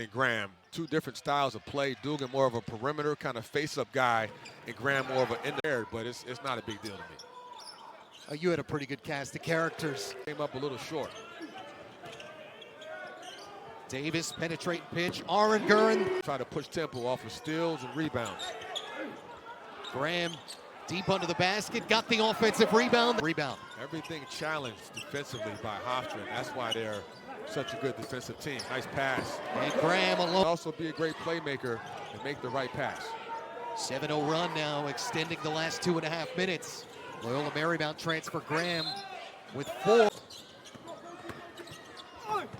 And Graham, two different styles of play. Dugan more of a perimeter kind of face-up guy, and Graham more of an in there, but it's not a big deal to me. You had a pretty good cast of characters. Came up a little short. Davis, penetrating pitch. Aranguren. Try to push tempo off of steals and rebounds. Graham deep under the basket, got the offensive rebound. Everything challenged defensively by Hofstra, and that's why they're such a good defensive team. Nice pass. And Graham alone. Also be a great playmaker and make the right pass. 7-0 run now, extending the last 2.5 minutes. Loyola Marymount transfer Graham with 4.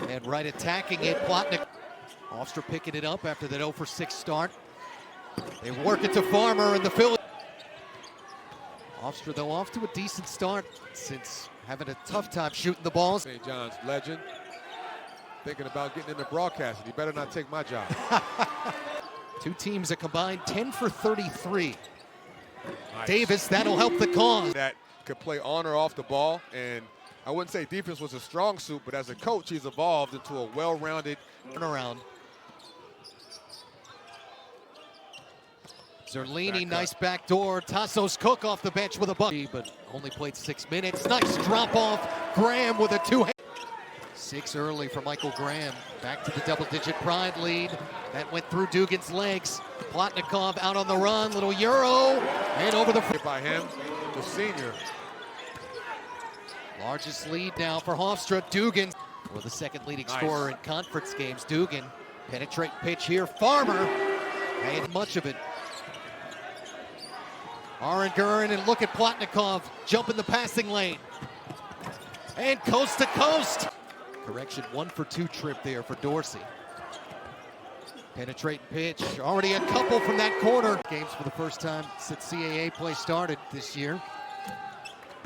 And right attacking it, Plotnik. Hofstra picking it up after that 0 for 6 start. They work it to Farmer and the Phillies. Hofstra, though, off to a decent start since having a tough time shooting the balls. St. John's legend, thinking about getting into broadcasting. He better not take my job. Two teams are combined 10 for 33. Nice. Davis, that'll help the cause. That could play on or off the ball, and I wouldn't say defense was a strong suit, but as a coach, he's evolved into a well-rounded turnaround. Zerlini, nice backdoor. Tassos Cook off the bench with a bucket, but only played 6 minutes. Nice drop off. Graham with a 2-hand. 6 early for Michael Graham. Back to the double-digit pride lead. That went through Dugan's legs. Plotnikov out on the run. Little Euro. And over the by him, the senior. Largest lead now for Hofstra. Dugan, or the second leading scorer in conference games. Dugan, penetrate pitch here. Farmer, and much of it. Aranguren, and look at Plotnikov jump in the passing lane. And coast to coast. Correction, 1 for 2 trip there for Dorsey. Penetrating pitch, already a couple from that corner. Games for the first time since CAA play started this year.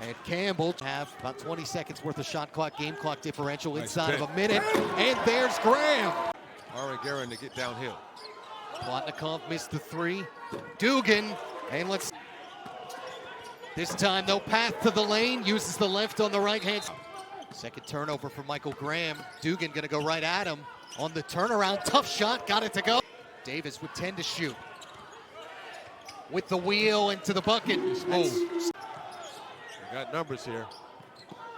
And Campbell have about 20 seconds worth of shot clock, game clock differential inside of a minute. And there's Graham. Aranguren to get downhill. Plotnikov missed the 3. Dugan, and let's. This time, though, path to the lane, uses the left on the right hand. Second turnover for Michael Graham. Dugan gonna go right at him on the turnaround. Tough shot, got it to go. Davis with 10 to shoot. With the wheel into the bucket. Oh. Got numbers here.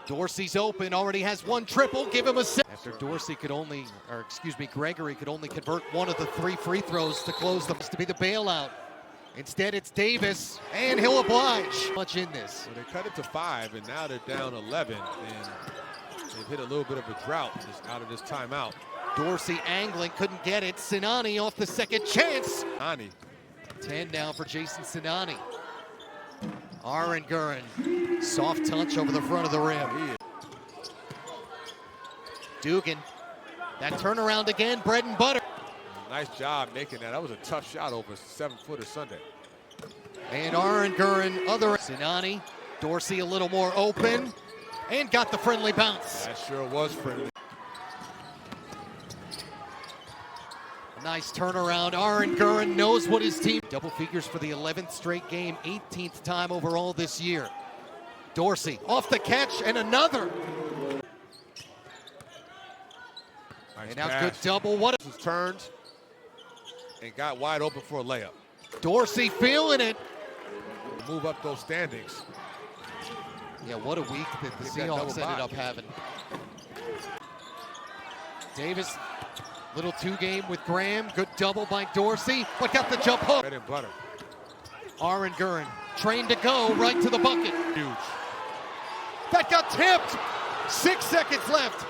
Dorsey's open, already has 1 triple, give him a 6. After Dorsey could only, or excuse me, Gregory could only convert 1 of the 3 free throws to close them. To be the bailout. Instead, it's Davis, and he'll oblige. Much in this. Well, they cut it to 5, and now they're down 11, and they've hit a little bit of a drought out of this timeout. Dorsey angling, couldn't get it. Sinani off the second chance. Sinani. 10 now for Jason Sinani. Aranguren, soft touch over the front of the rim. Dugan, that turnaround again, bread and butter. Nice job making that. That was a tough shot over 7-footer Sunday. And Aranguren, other. Sinani, Dorsey a little more open, and got the friendly bounce. That sure was friendly. Nice turnaround. Aranguren knows what his team. Double figures for the 11th straight game, 18th time overall this year. Dorsey off the catch and another. Nice and now pass. good double. What a turns and got wide open for a layup. Dorsey feeling it. Move up those standings. Yeah, what a week that the Seahawks ended up having. Davis. Little 2-game with Graham. Good double by Dorsey, but got the jump hook. Bread and butter. Aranguren, trained to go, right to the bucket. Huge. That got tipped. 6 seconds left.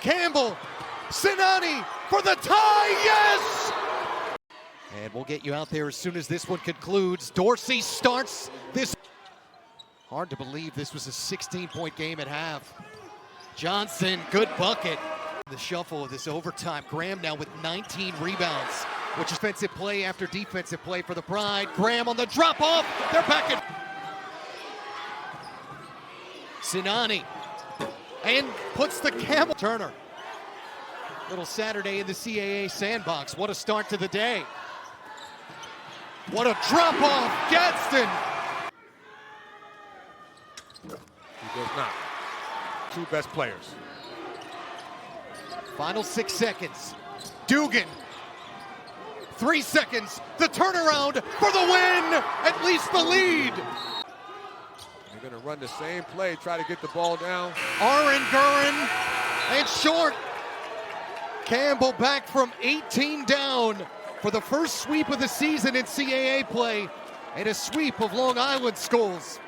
Campbell, Sinani for the tie, yes! And we'll get you out there as soon as this one concludes. Dorsey starts this. Hard to believe this was a 16-point game at half. Johnson, good bucket. The shuffle of this overtime. Graham now with 19 rebounds, which is defensive play after defensive play for the Pride. Graham on the drop off. They're back in. Sinani, and puts the Campbell. Turner. Little Saturday in the CAA sandbox. What a start to the day. What a drop off. Gadsden. He does not. 2 best players. Final 6 seconds. Dugan. 3 seconds. The turnaround for the win. At least the lead. They're going to run the same play, try to get the ball down. Aaron Gurin. And short. Campbell back from 18 down for the first sweep of the season in CAA play and a sweep of Long Island schools.